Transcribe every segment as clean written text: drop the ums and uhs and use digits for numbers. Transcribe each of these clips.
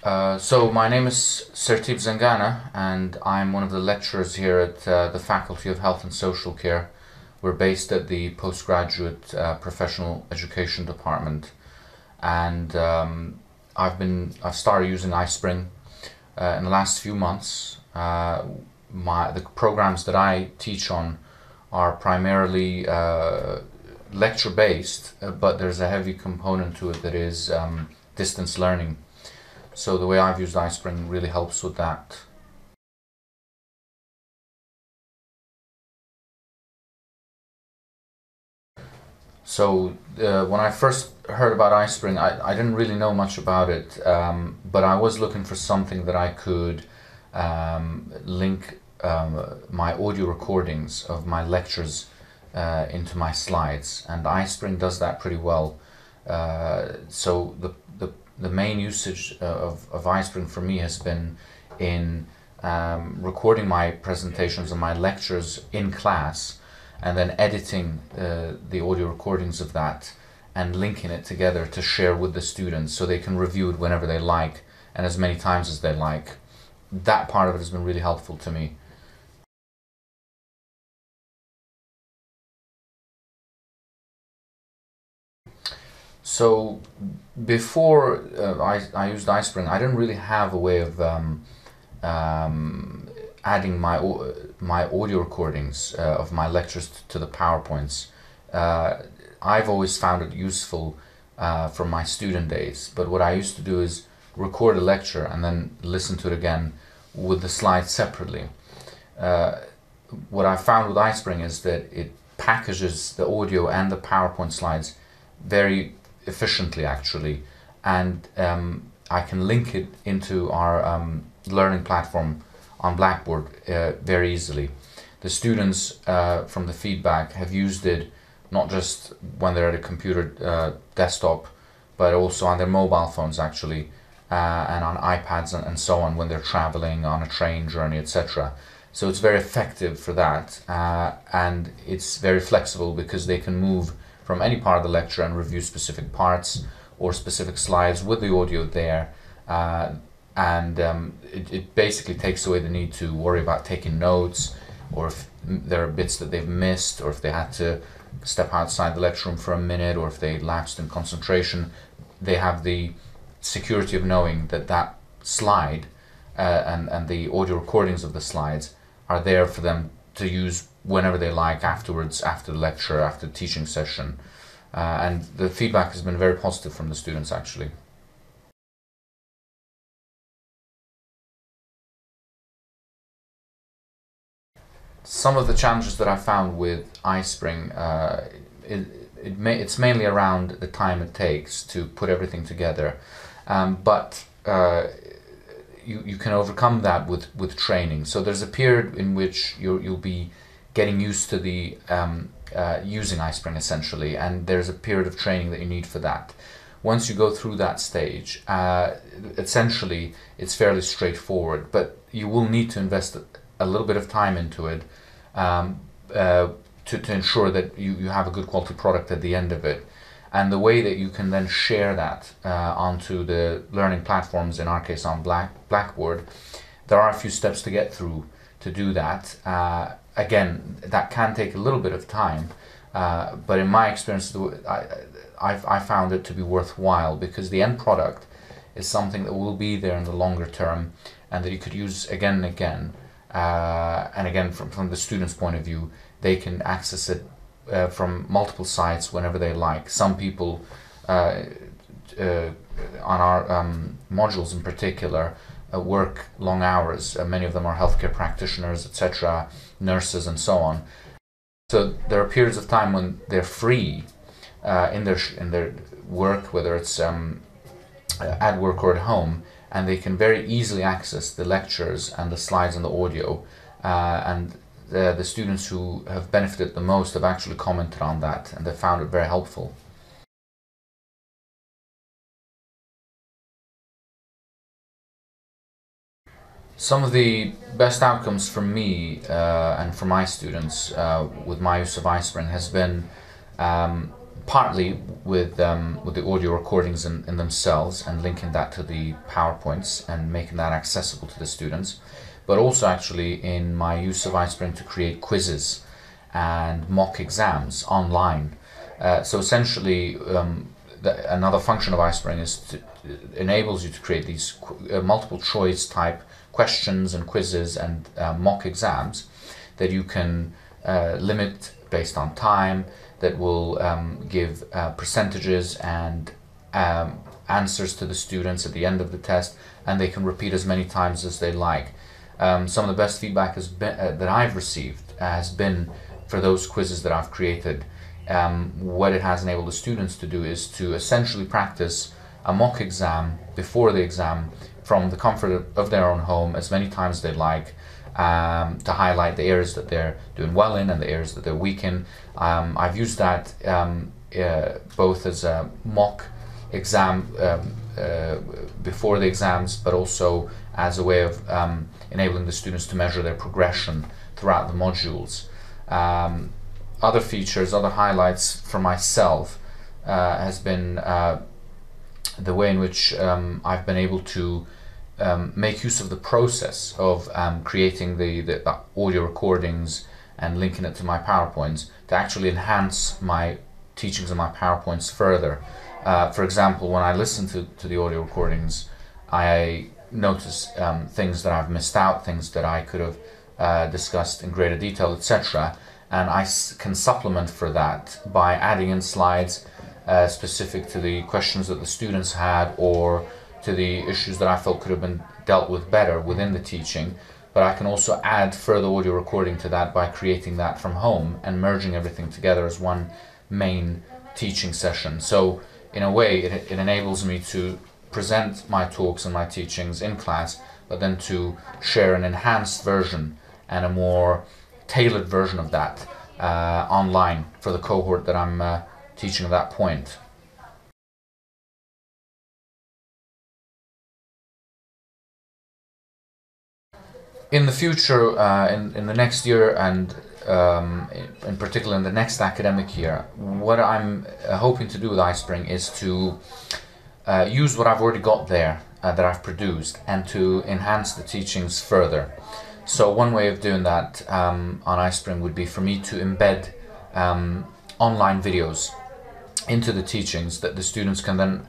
So my name is Sertip Zangana, and I'm one of the lecturers here at the Faculty of Health and Social Care. We're based at the Postgraduate Professional Education Department, and I've started using iSpring in the last few months. The programs that I teach on are primarily lecture based, but there's a heavy component to it that is distance learning. So the way I've used iSpring really helps with that. So when I first heard about iSpring, I didn't really know much about it, but I was looking for something that I could link my audio recordings of my lectures into my slides, and iSpring does that pretty well. So the main usage of iSpring for me has been in recording my presentations and my lectures in class, and then editing the audio recordings of that and linking it together to share with the students so they can review it whenever they like and as many times as they like. That part of it has been really helpful to me. So before I used iSpring, I didn't really have a way of adding my audio recordings of my lectures to the PowerPoints. I've always found it useful from my student days, but what I used to do is record a lecture and then listen to it again with the slides separately. What I found with iSpring is that it packages the audio and the PowerPoint slides very efficiently, actually, and I can link it into our learning platform on Blackboard very easily. The students from the feedback have used it not just when they're at a computer desktop, but also on their mobile phones, actually, and on iPads and so on when they're traveling on a train journey, etc. So it's very effective for that, and it's very flexible because they can move from any part of the lecture and review specific parts or specific slides with the audio there, and it basically takes away the need to worry about taking notes, or if there are bits that they've missed, or if they had to step outside the lecture room for a minute, or if they lapsed in concentration. They have the security of knowing that that slide and the audio recordings of the slides are there for them to use whenever they like afterwards, after the lecture, after the teaching session. And the feedback has been very positive from the students, actually. Some of the challenges that I found with iSpring, it's mainly around the time it takes to put everything together, but you can overcome that with training. So there's a period in which you'll be getting used to the using iSpring, essentially, and there's a period of training that you need for that. Once you go through that stage, essentially it's fairly straightforward, but you will need to invest a little bit of time into it to ensure that you have a good quality product at the end of it. And the way that you can then share that onto the learning platforms, in our case on Blackboard, there are a few steps to get through to do that. Again, that can take a little bit of time, but in my experience, I found it to be worthwhile, because the end product is something that will be there in the longer term and that you could use again and again. And again, from the student's point of view, they can access it from multiple sites whenever they like. Some people on our modules in particular work long hours. Many of them are healthcare practitioners, etc., nurses, and so on. So there are periods of time when they're free in their work, whether it's at work or at home, and they can very easily access the lectures and the slides and the audio. And the students who have benefited the most have actually commented on that, and they found it very helpful. Some of the best outcomes for me and for my students with my use of iSpring has been partly with the audio recordings in themselves and linking that to the PowerPoints and making that accessible to the students, but also actually in my use of iSpring to create quizzes and mock exams online. So essentially, another function of iSpring is enables you to create these multiple choice type questions and quizzes and mock exams that you can limit based on time, that will give percentages and answers to the students at the end of the test, and they can repeat as many times as they like. Some of the best feedback that I've received has been for those quizzes that I've created. What it has enabled the students to do is to essentially practice a mock exam before the exam from the comfort of their own home as many times as they like, to highlight the areas that they're doing well in and the areas that they're weak in. I've used that both as a mock exam before the exams, but also as a way of enabling the students to measure their progression throughout the modules. Other features, other highlights for myself has been the way in which I've been able to make use of the process of creating the audio recordings and linking it to my PowerPoints to actually enhance my teachings and my PowerPoints further. For example, when I listen to the audio recordings, I notice things that I've missed out, things that I could have discussed in greater detail, etc. And I can supplement for that by adding in slides specific to the questions that the students had or to the issues that I felt could have been dealt with better within the teaching. But I can also add further audio recording to that by creating that from home and merging everything together as one main teaching session. So in a way it enables me to present my talks and my teachings in class, but then to share an enhanced version and a more tailored version of that online for the cohort that I'm teaching at that point. In the future, in the next year, and in particular in the next academic year, what I'm hoping to do with iSpring is to use what I've already got there that I've produced and to enhance the teachings further. So one way of doing that on iSpring would be for me to embed online videos into the teachings that the students can then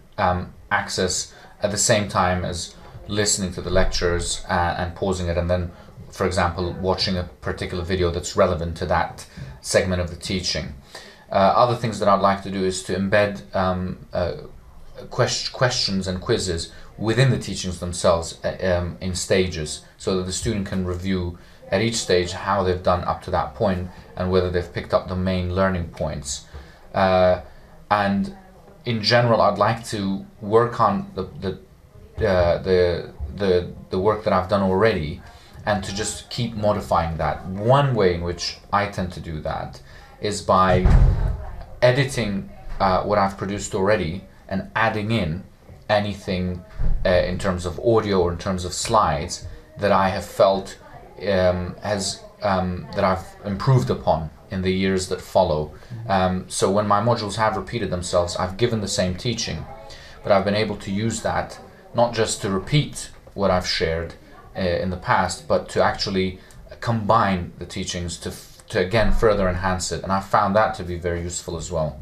access at the same time as listening to the lectures and pausing it, and then, for example, watching a particular video that's relevant to that segment of the teaching. Other things that I'd like to do is to embed questions and quizzes within the teachings themselves in stages, so that the student can review at each stage how they've done up to that point and whether they've picked up the main learning points. And in general, I'd like to work on the work that I've done already and to just keep modifying that. One way in which I tend to do that is by editing what I've produced already and adding in anything in terms of audio or in terms of slides that I have felt that I've improved upon in the years that follow. So when my modules have repeated themselves, I've given the same teaching, but I've been able to use that not just to repeat what I've shared in the past, but to actually combine the teachings to again further enhance it, and I found that to be very useful as well.